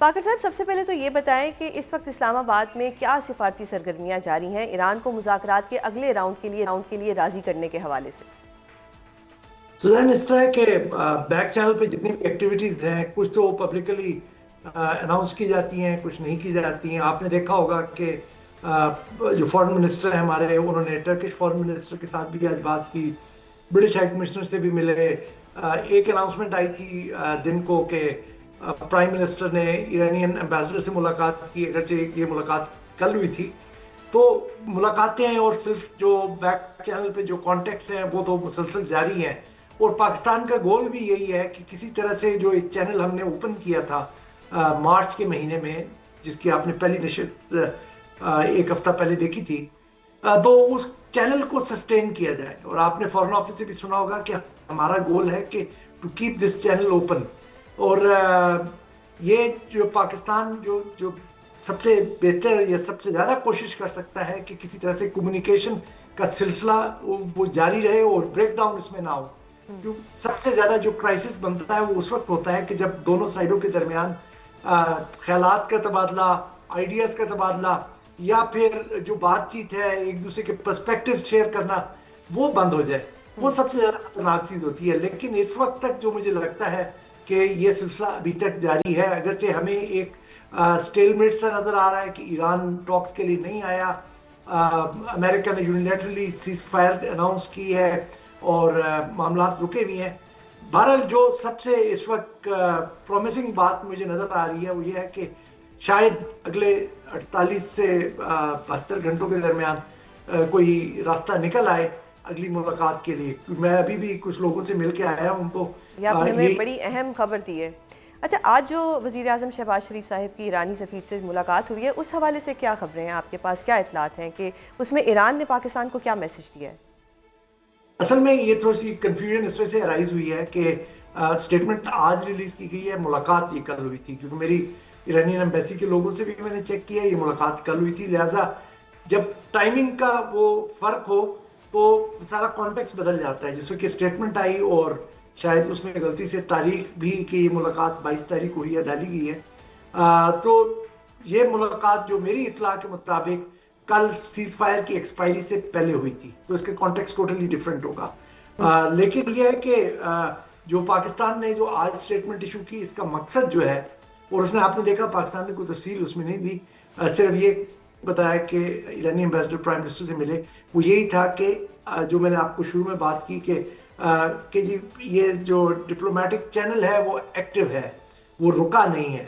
पाकर साहब, सबसे पहले तो ये बताएं कि इस वक्त इस्लामाबाद में क्या सिफारती सरगर्मियां जारी हैं ईरान को मुज़ाकरात के अगले राउंड के लिए राजी करने के हवाले से? सुजैन, इस तरह के बैक चैनल पे जितनी भी एक्टिविटीज हैं, कुछ तो पब्लिकली अनाउंस की जाती हैं, कुछ नहीं की जाती हैं। आपने देखा होगा कि जो फॉरेन मिनिस्टर है हमारे, उन्होंने टर्किश फॉरेन मिनिस्टर के साथ भी आज बात की, ब्रिटिश हाई कमिश्नर से भी मिले। एक अनाउंसमेंट आई थी दिन को कि प्राइम मिनिस्टर ने ईरानियन एम्बेसडर से मुलाकात की, अगरचे ये मुलाकात कल हुई थी। तो मुलाकातें हैं और सिर्फ जो बैक चैनल पे जो कॉन्टेक्ट्स हैं वो तो मुसलसल जारी हैं। और पाकिस्तान का गोल भी यही है कि किसी तरह से जो एक चैनल हमने ओपन किया था मार्च के महीने में, जिसकी आपने पहली नशिस्त एक हफ्ता पहले देखी थी, तो उस चैनल को सस्टेन किया जाए। और आपने फॉरेन ऑफिस से भी सुना होगा कि हमारा गोल है कि to keep this channel open. और ये जो पाकिस्तान जो जो सबसे बेहतर या सबसे ज्यादा कोशिश कर सकता है कि किसी तरह से कम्युनिकेशन का सिलसिला वो जारी रहे और ब्रेक डाउन इसमें ना हो। जो सबसे ज्यादा जो क्राइसिस बनता है वो उस वक्त होता है कि जब दोनों साइडों के दरमियान ख्यालात का तबादला, आइडियाज का तबादला, या फिर जो बातचीत है, एक दूसरे के पर्सपेक्टिव शेयर करना, वो बंद हो जाए। वो सबसे ज्यादा खतरनाक चीज होती है। लेकिन इस वक्त तक जो मुझे लगता है कि ये सिलसिला अभी तक जारी है, अगरचे हमें एक स्टेलमेट सा नजर आ रहा है कि ईरान टॉक्स के लिए नहीं आया। अमेरिका ने यूनिलैटरली सीज फायर अनाउंस की है और मामला रुके भी हैं। बहरहाल जो सबसे इस वक्त प्रॉमिसिंग बात मुझे नजर आ रही है वो ये है कि शायद अगले 48 से 72 घंटों के दरमियान कोई रास्ता निकल आए अगली मुलाकात के लिए। मैं अभी भी कुछ लोगों से मिल के आया हूं, तो ये आपने हमें बड़ी अहम खबर दी है। अच्छा, आज जो वज़ीर आज़म शहबाज शरीफ साहब की ईरानी सफ़ीर से मुलाकात हुई है, उस हवाले से क्या खबरें हैं आपके पास, क्या इतलात हैं कि उसमें ईरान ने पाकिस्तान को क्या मैसेज दिया है? असल में ये थोड़ी सी कंफ्यूजन इस वजह से अराइज हुई है कि स्टेटमेंट आज रिलीज की गई है, मुलाकात ये कल हुई थी। क्योंकि मेरी ईरानियन एम्बेसी के लोगों से भी मैंने चेक किया, ये मुलाकात कल हुई थी। लिहाजा जब टाइमिंग का वो फर्क हो तो सारा कॉन्टेक्स्ट बदल जाता है। जिसमें कि स्टेटमेंट आई और शायद उसमें गलती से तारीख भी कि ये मुलाकात 22 तारीख हुई है डाली गई है। तो ये मुलाकात जो मेरी इतला के मुताबिक कल सीज फायर की एक्सपायरी से पहले हुई थी, तो इसके कॉन्टेक्स्ट टोटली डिफरेंट होगा। लेकिन यह है कि जो पाकिस्तान ने जो आज स्टेटमेंट इशू की, इसका मकसद जो है, और उसने आपने देखा पाकिस्तान ने कोई तफसील उसमें नहीं दी, सिर्फ ये बताया कि ईरानी एम्बेसडर प्राइम मिनिस्टर से मिले। वो यही था कि जो मैंने आपको शुरू में बात की कि जी ये जो डिप्लोमेटिक चैनल है वो एक्टिव है, वो रुका नहीं है।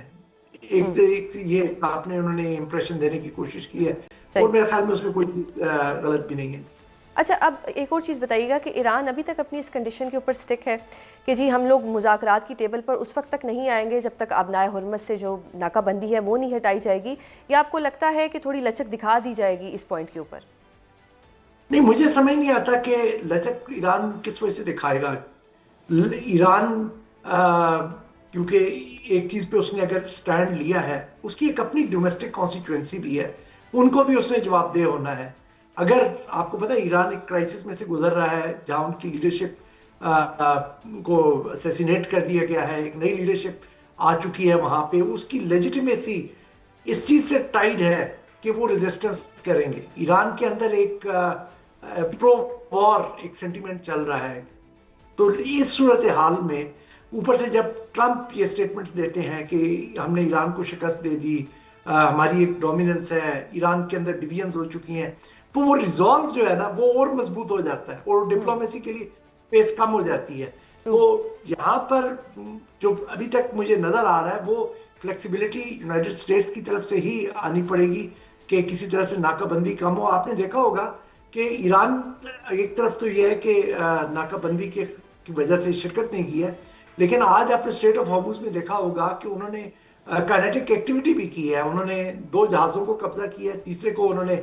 एक ये आपने उन्होंने इंप्रेशन देने की कोशिश की है और मेरे ख्याल में उसमें कोई चीज गलत भी नहीं है। अच्छा, अब एक और चीज़ बताइएगा कि ईरान अभी तक अपनी इस कंडीशन के ऊपर स्टिक है कि जी हम लोग मुज़ाकरात की टेबल पर उस वक्त तक नहीं आएंगे जब तक अबनाए हुर्मत से जो नाकाबंदी है वो नहीं हटाई जाएगी, या आपको लगता है कि थोड़ी लचक दिखा दी जाएगी इस पॉइंट के ऊपर? नहीं, मुझे समझ नहीं आता कि लचक ईरान किस वजह से दिखाएगा। ईरान क्योंकि एक चीज पे उसने अगर स्टैंड लिया है, उसकी एक अपनी डोमेस्टिक कॉन्स्टिट्यूएंसी भी है, उनको भी उसने जवाबदेह होना है। अगर आपको पता है ईरान एक क्राइसिस में से गुजर रहा है जहां उनकी लीडरशिप को असैसिनेट कर दिया गया है, एक नई लीडरशिप आ चुकी है वहां पे, उसकी लेजिटिमेसी इस चीज से टाइड है कि वो रेजिस्टेंस करेंगे। ईरान के अंदर एक प्रो वॉर एक सेंटीमेंट चल रहा है। तो इस सूरत हाल में ऊपर से जब ट्रंप ये स्टेटमेंट्स देते हैं कि हमने ईरान को शिकस्त दे दी, हमारी एक डोमिनेंस है, ईरान के अंदर डिवीजन्स हो चुकी हैं, तो वो रिजॉल्व जो है ना वो और मजबूत हो जाता है और डिप्लोमेसी के लिए पेस कम हो जाती है। तो यहाँ पर जो अभी तक मुझे नजर आ रहा है वो फ्लेक्सिबिलिटी यूनाइटेड स्टेट्स की तरफ से ही आनी पड़ेगी कि किसी तरह से नाकाबंदी कम हो। आपने देखा होगा कि ईरान एक तरफ तो यह है कि नाकाबंदी की वजह से शिरकत नहीं की है, लेकिन आज आपने स्ट्रेट ऑफ हॉर्मुज में देखा होगा कि उन्होंने काइनेटिक एक्टिविटी भी की है। उन्होंने 2 जहाजों को कब्जा किया है, तीसरे को उन्होंने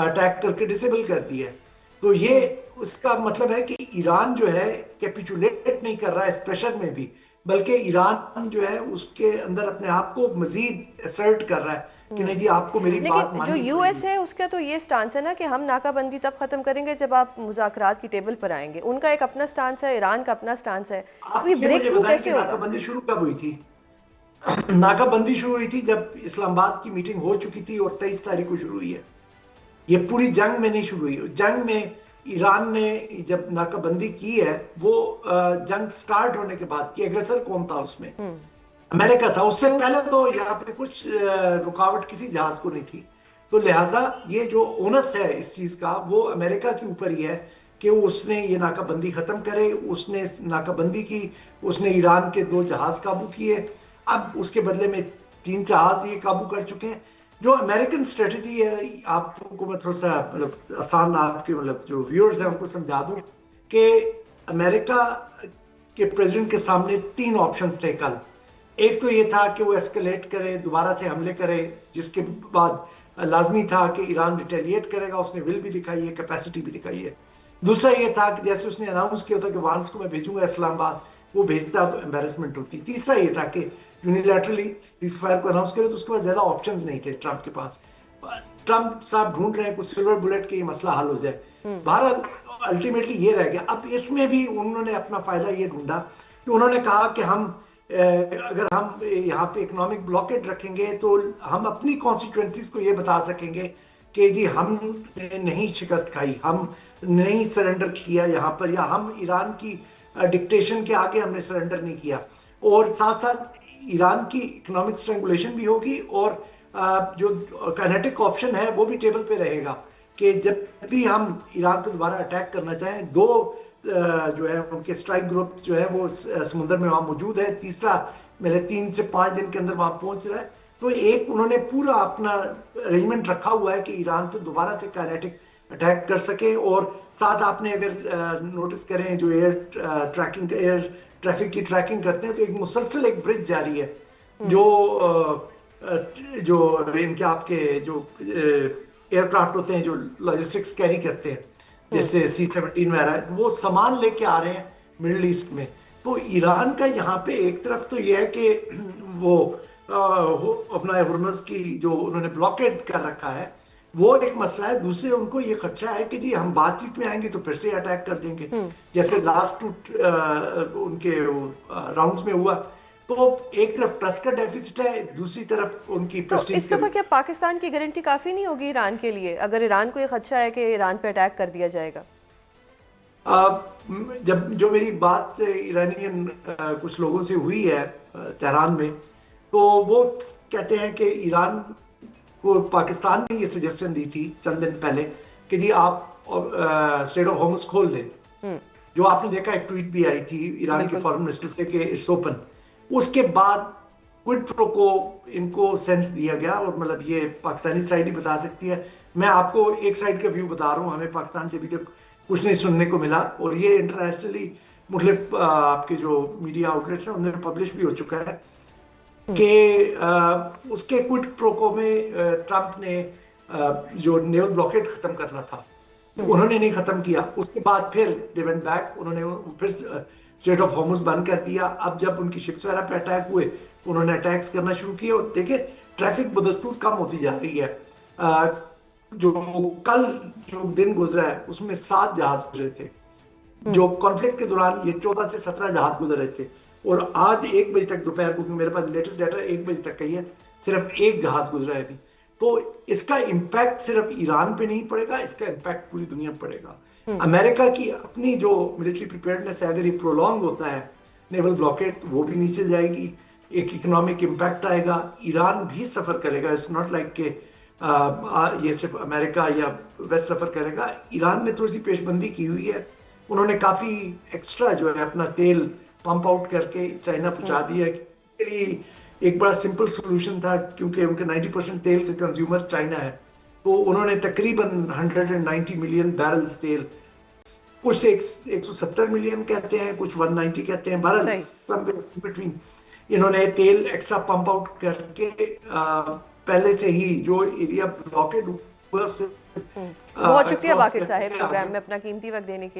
अटैक करके डिसेबल कर दिया है। तो ये उसका मतलब है कि ईरान जो है कैपिचुलेट नहीं कर रहा है इस प्रेशर में भी, बल्कि ईरान जो है उसके अंदर अपने आप को मजीद असर्ट कर रहा है कि नहीं जी आपको मेरी बात माननी जो यूएस है उसका तो ये स्टांस है ना कि हम नाकाबंदी तब खत्म करेंगे जब आप मुज़ाकरात की टेबल पर आएंगे। उनका एक अपना स्टांस है, ईरान का अपना स्टांस है। आप ये ब्रेक थ्रू कैसे होगा? नाकाबंदी शुरू कब हुई थी? नाकाबंदी शुरू हुई थी जब इस्लामाबाद की मीटिंग हो चुकी थी और 23 तारीख को शुरू हुई है। ये पूरी जंग में नहीं शुरू हुई। जंग में ईरान ने जब नाकाबंदी की है वो जंग स्टार्ट होने के बाद की। एग्रेसर कौन था उसमें? अमेरिका था। उससे पहले तो यहाँ पे कुछ रुकावट किसी जहाज को नहीं थी। तो लिहाजा ये जो ओनस है इस चीज का वो अमेरिका के ऊपर ही है कि उसने ये नाकाबंदी खत्म करे। उसने नाकाबंदी की, उसने ईरान के 2 जहाज काबू किए। अब उसके बदले में 3 जहाज ये काबू कर चुके हैं। जो अमेरिकन स्ट्रेटेजी है, आपको मैं थोड़ा सा मतलब आसान आपके मतलब जो व्यूअर्स हैं उनको समझा दूं कि अमेरिका के प्रेसिडेंट के सामने 3 ऑप्शंस थे कल। एक तो ये था कि वो एस्केलेट करे, दोबारा से हमले करे, जिसके बाद लाजमी था कि ईरान रिटेलिएट करेगा। उसने विल भी दिखाई है, कैपेसिटी भी दिखाई है। दूसरा ये था कि जैसे उसने अनाउंस किया था कि वांस को मैं भेजूंगा इस्लामाबाद, वो भेजता तो एम्बेरसमेंट होती। तीसरा ये था कि यूनिलैटरली सीज़फायर को अनाउंस करे, तो उसके बाद ज्यादा ऑप्शंस नहीं थे ट्रंप के पास। ट्रंप साहब ढूंढ रहे हैं कुछ सिल्वर बुलेट के ये मसला हल हो जाए। बहरहाल अल्टीमेटली ये रह गया। अब इसमें भी उन्होंने अपना फायदा ये ढूंढा कि उन्होंने कहा कि हम अगर हम यहाँ पे इकोनॉमिक ब्लॉकेट रखेंगे तो हम अपनी कॉन्स्टिट्यूएंसीज को ये बता सकेंगे कि जी हमने नहीं शिकस्त खाई, हम नहीं सरेंडर किया यहाँ पर, या हम ईरान की डिक्टेशन के आगे हमने सरेंडर नहीं किया। और साथ साथ ईरान की इकोनॉमिक स्ट्रेंगुलेशन भी होगी और जो काइनेटिक ऑप्शन है वो भी टेबल पे रहेगा कि जब भी हम ईरान पर दोबारा अटैक करना चाहें, 2 जो है उनके स्ट्राइक ग्रुप जो है वो समुद्र में वहां मौजूद है। तीसरा मेरे 3 से 5 दिन के अंदर वहां पहुंच रहा है। तो एक उन्होंने पूरा अपना अरेंजमेंट रखा हुआ है कि ईरान पे दोबारा से काइनेटिक अटैक कर सके। और साथ आपने अगर नोटिस करें जो एयर ट्रैफिक की ट्रैकिंग करते हैं तो एक मुसलसल एक ब्रिज जारी है जो इनके आपके जो एयरक्राफ्ट होते हैं जो लॉजिस्टिक्स कैरी करते हैं, जैसे C-17 में आ रहा है, वो सामान लेके आ रहे हैं मिडिल ईस्ट में। तो ईरान का यहाँ पे एक तरफ तो ये है कि वो अपना हुर्मुज़ की जो उन्होंने ब्लॉकेड कर रखा है वो एक मसला है। दूसरे उनको ये खदशा है कि जी हम बातचीत में आएंगे तो फिर से अटैक कर देंगे, जैसे लास्ट 2 उनके राउंड्स में हुआ। तो एक तरफ ट्रस्ट का डेफिसिट है, दूसरी तरफ उनकी तो इस दफा क्या पाकिस्तान की गारंटी काफी नहीं होगी ईरान के लिए, अगर ईरान को ये खदशा है कि ईरान पे अटैक कर दिया जाएगा? जब जो मेरी बात ईरानियन कुछ लोगों से हुई है तेहरान में, तो वो कहते हैं कि ईरान को पाकिस्तान ने ये सजेशन दी थी चंद दिन पहले कि जी आप स्ट्रेट ऑफ हॉर्मुज़ खोल दें। जो आपने देखा एक ट्वीट भी आई थी ईरान के फॉरेन मिनिस्टर से कि इट्स ओपन। उसके बाद क्विड प्रो को इनको सेंस दिया गया, और मतलब ये पाकिस्तानी साइड ही बता सकती है। मैं आपको एक साइड का व्यू बता रहा हूँ, हमें पाकिस्तान से अभी तक कुछ नहीं सुनने को मिला, और ये इंटरनेशनली मुख्तलिफ आपके जो मीडिया आउटलेट्स हैं उनमें पब्लिश भी हो चुका है कि उसके क्विड प्रो को में ट्रंप ने जो नेवल ब्लॉकेट खत्म करना था उन्होंने नहीं खत्म किया। उसके बाद फिर दे वेंट बैक, उन्होंने फिर स्ट्रेट ऑफ हॉर्मुज़ बंद कर दिया। अब जब उनकी शिप्स वगैरह पे अटैक हुए उन्होंने अटैक्स करना शुरू किए, और देखिए ट्रैफिक बदस्तूर कम होती जा रही है। जो कल जो दिन गुजरा है उसमें 7 जहाज गुजरे थे। जो कॉन्फ्लिक्ट के दौरान ये 14 से 17 जहाज गुजर रहे थे, और आज 1 बजे तक दोपहर को, मेरे पास लेटेस्ट डाटा 1 बजे तक का ही है, सिर्फ 1 जहाज गुजरा है अभी। तो इसका इम्पैक्ट सिर्फ ईरान पे नहीं पड़ेगा, इसका इम्पैक्ट पूरी दुनिया पर पड़ेगा। अमेरिका की अपनी जो मिलिट्री प्रिपेयर्डनेस है, अगर ये प्रोलॉन्ग होता है नेवल ब्लॉकेट, वो भी नीचे जाएगी, एक इकोनॉमिक इम्पैक्ट आएगा, ईरान भी सफर करेगा। इट्स नॉट लाइक के ये सिर्फ अमेरिका या वेस्ट सफर करेगा। ईरान ने थोड़ी सी पेशबंदी की हुई है, उन्होंने काफी एक्स्ट्रा जो है अपना तेल पंप आउट करके चाइना पहुंचा दिया है। के लिए एक बड़ा सिंपल सोल्यूशन था, क्योंकि उनके 90% तेल के कंज्यूमर चाइना है, तो उन्होंने तकरीबन 190 मिलियन बैरल्स तेल, कुछ 170 मिलियन कहते हैं, कुछ 190 कहते हैं, बैरल्स समवेयर बिटवीन, इन्होंने तेल एक्स्ट्रा पंप आउट करके पहले से ही जो एरिया ब्लॉकेड हुआ उससे। बहुत शुक्रिया बाकिर साहिब प्रोग्राम में अपना कीमती वक्त देने के लिए।